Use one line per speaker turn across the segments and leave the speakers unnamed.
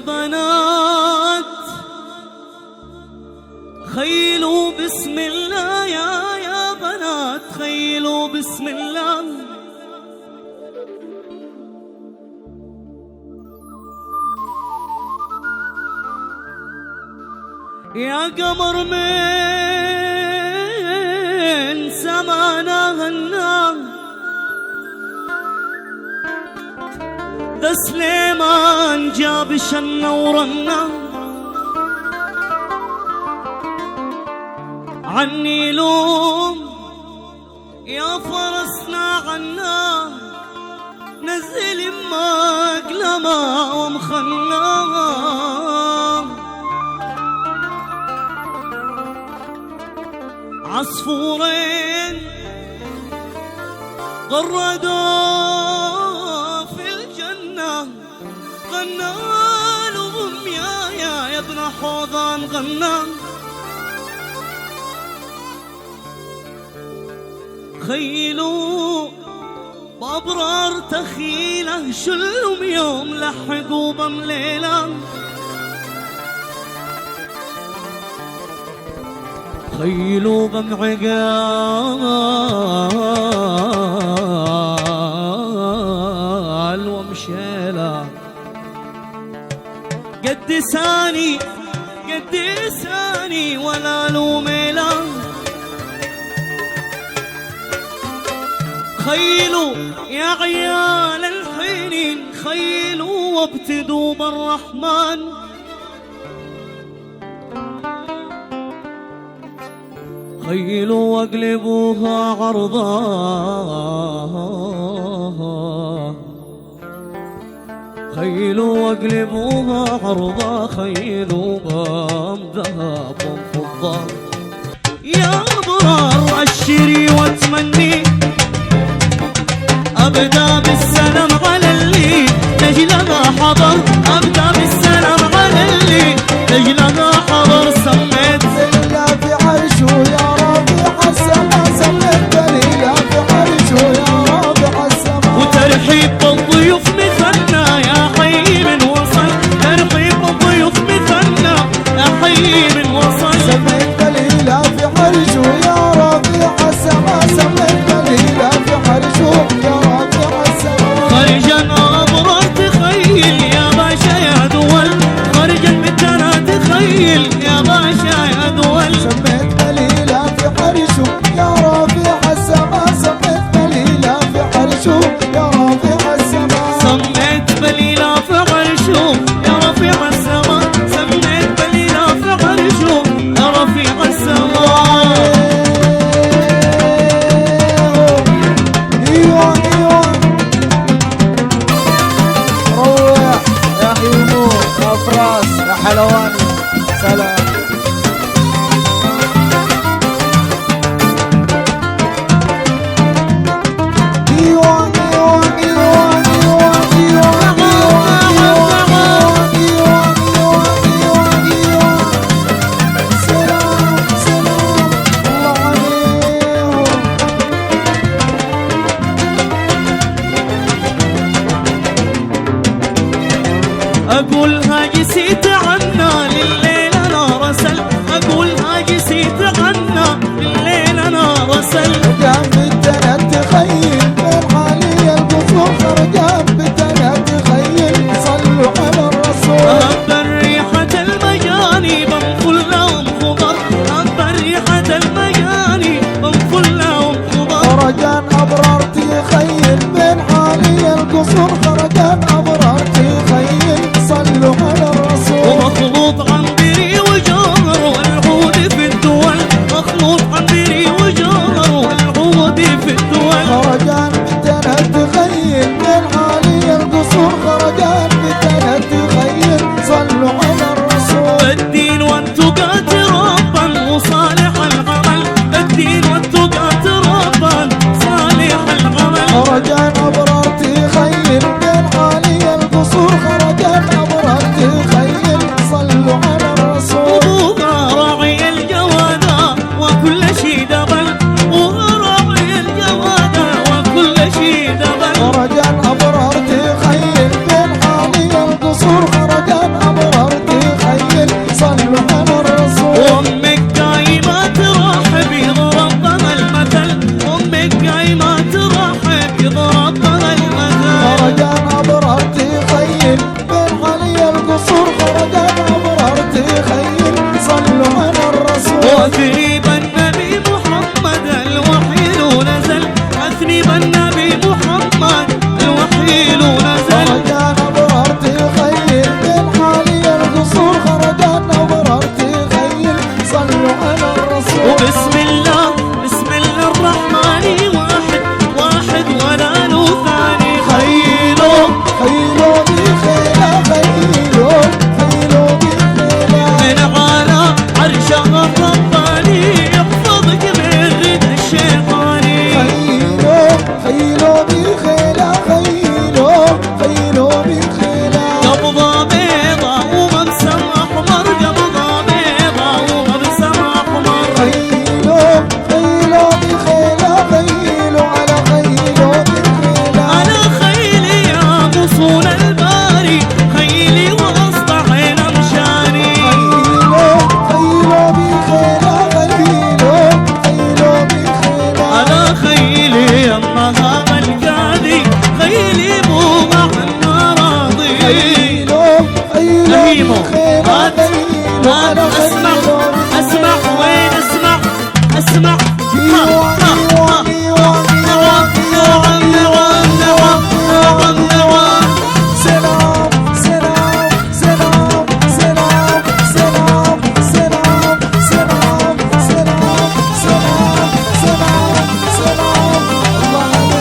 بنات خيلوا بسم الله، يا بنات خيلوا بسم الله. يا قمر من سمانا هنا، ذا سليمان جاب شنا ورنا، عني لوم يا فرسنا عنا، نزل مقلما ومخنا. عصفورين غردوا في الجنة، غنى لهم يا ابن حوضان غنى. خيلوا بأبرار تخيله، شلهم يوم لحقوا بمليلة. خيلوا بمعقال ومشيلة، قدساني قدساني ولا لوميلة. خيلوا يا عيال الحنين، خيلوا وابتدوا بالرحمن. خيلوا واقلبوها عرضا، خيلوا واقلبوها عرضا، خيلوا بام ذهب وفضة. يا ابرار اشري واتمني، ابدا بالسلام على اللي نجلها حضر، ابدا بالسلام على اللي نجلها حضر. سميت
دليلة في عرشه يا رافع السما، سميت دليلة في عرشه يا رافع السما.
وترحيب بالضيوف مثلنا يا حي من وصل، ترحيب بالضيوف مثلنا يا حي من وصل.
سميت دليلة في عرشه يا رافع السما، سميت دليلة في عرشه يا رافع السما.
خرجا أبرار تخيل يا باشا يا دول، خرجا بالتنا تخيل يا باشا يا دول.
سميت دليلة في عرشه يا رافع السما، سميت دليلة في عرشه يا رافع السما.
سميت بليلة في عرشه يا رفيع السما، سميت بليلة في عرشه يا رفيع السما.
ايوه ايوه روح يا حيمو يا فراس يا حلوان سلام. ايوه ايوه ايوه ايوه ايوه ايوه سلام سلام الله عليهم.
أقولها جسيت عنا لليل أنا رسل، أقولها جسيت عنا لليل أنا رسل.
خرجان بالتنات تخيل من حالي القصور، خرجان بالتنات تخيل صلوا على الرسول.
أهب ريحة المجاني بنفل لهم خضر، أهب ريحة المجاني بنفل لهم خضر.
خرجان أبرار تخيل من حالي القصور، خرجان أبرار تخيل صلوا على الرسول. القصور خرجت أبرار تخيل صلوا على الرسول.
واثني بالنبي محمد الوحي نزل، اثني بالنبي محمد الوحي نزل.
خرجت أبرار تخيل من حالي القصور خرجت أبرار تخيل صلوا على الرسول.
وبسم الله بسم الله الرحمن واحد واحد ولا له ثاني. خيلو
خيلو بخيلة خيلو خيلو بخيلة
من على عرشه الرباني يحفظك من رد الشيطاني.
خيلو خيلو بخيلة خيلو خيلو بخيلة
قبضة بيضة ومبسم أحمر، قبضة بيضة ومبسم أحمر.
خيلو خيلو بخيلة خيلو على خيلو بخيلة.
أنا خيلي يا غصون الباري، خيلي وأصبح مشاني.
خيلو خيلو بخيلة خيلو خيلو بخيلة.
أنا خيلي يمها القاضي، خيلي بوضع النراضي.
خيلو خيلو
فهيمو
بخيلة
هات
خيلو
هات
على
اسمع
خيلو
اسمع وين اسمع اسمع.
ايوه ايوه ايوه ايوه
نعم نعم نعم نعم نعم.
سلام سلام سلام سلام سلام سلام سلام سلام سلام سلام سلام الله عليك.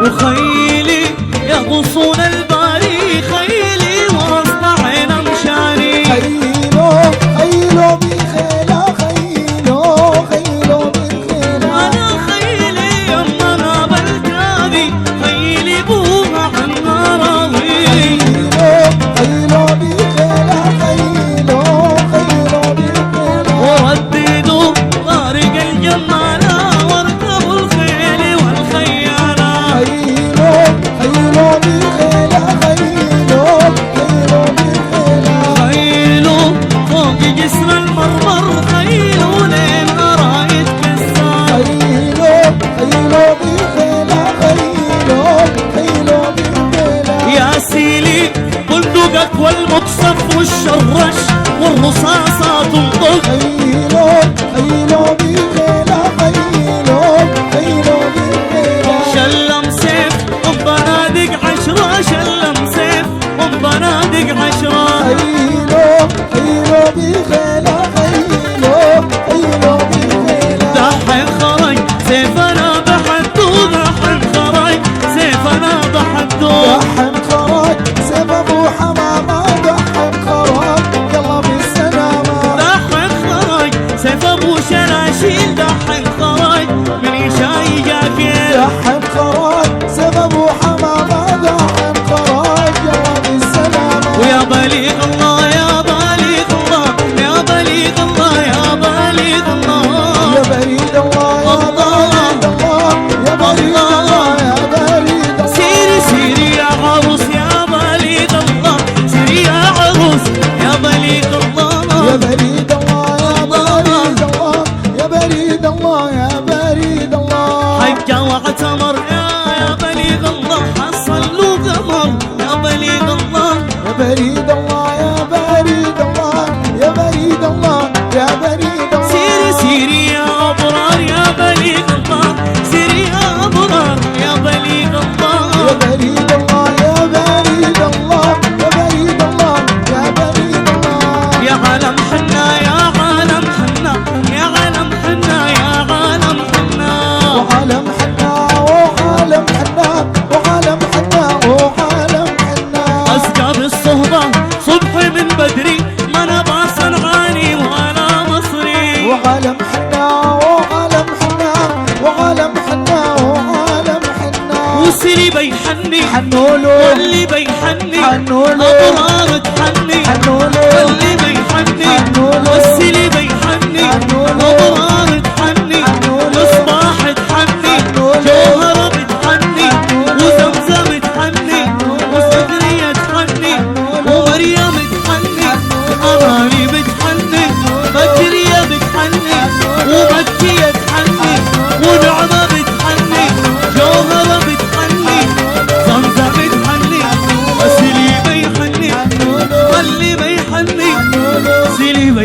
وخيلي يا غصون الباري، خيلي واصبح مشاني.
خيلو خيلو بخيلة خيلو خيلو بخيلة.
أنا خيلي يما ناب الكاذي، خيلي بوها النراضي.
خيلو خيلو بخيلة خيلو خيلو بخيلة.
ورددوا طارق الجمالة واركبوا الخيل والخيالة.
خيلو خيلو بخيلة خيلو خيلو بخيلة.
خيلوا فوق جسر المرمر، خيلوا لين رايد كسار.
خيلو خيلو بخيلة خيلو خيلو بخيلة.
يا سيلي بندقك والمقصف والشرش والرصاصات تنطق.
خيلو خيلو بخيلة خيلو خيلو بخيلة.
شلم سيف وبنادق عشرة، شلم سيف وبنادق عشرة.
خيلو خيلو بخيلة خيلو خيلو بخيلة.
دحين خرج سيفنا بحدو، دحين خرج سيفنا بحدو.
دحم خرج سيف ابو حمامة دحم خرج يلا بالسلامة.
دحين خرج سيف ابو شلاشيل، دحين خرج من يشاي جاكيل.
دحم خرج سيف ابو حمامة دحم خرج يلا بالسلامة.
ويا بليغ الله يا بليغ الله يا بليغ الله يا بليغ الله.
يا بريد الله يا بريد الله يا بريد الله يا بريد الله.
سيري سيري يا عروس يا بليغ الله، سيري يا عروس يا بليغ الله.
يا بريد الله يا بريد الله يا بريد الله يا بريد الله.
حجة واعتمر يا بليغ الله، حصل له قمر يا بليغ الله.
يا بريد الله يا بريد الله يا بريد الله يا بريد الله.
سيري سيري يا أبرار يا بليغ الله، سيري يا أبرار يا بليغ
يا
الله.
بريد الله يا بريد الله يا بريد الله يا بريد الله.
يا عالم حنا يا عالم حنا يا عالم حنا يا عالم حنا.
وعالم حنا وعالم حنا وعالم حنا وعالم حنا.
أسقى بالصهبة صبحي من بدري، ما نبع صنعاني ولا مصري.
وعالم حنا وعالم حنا وعالم حنا وعالم حنا.
وسري بيحني
حنولو
واللي بيحني
حنولو
أبرار تحني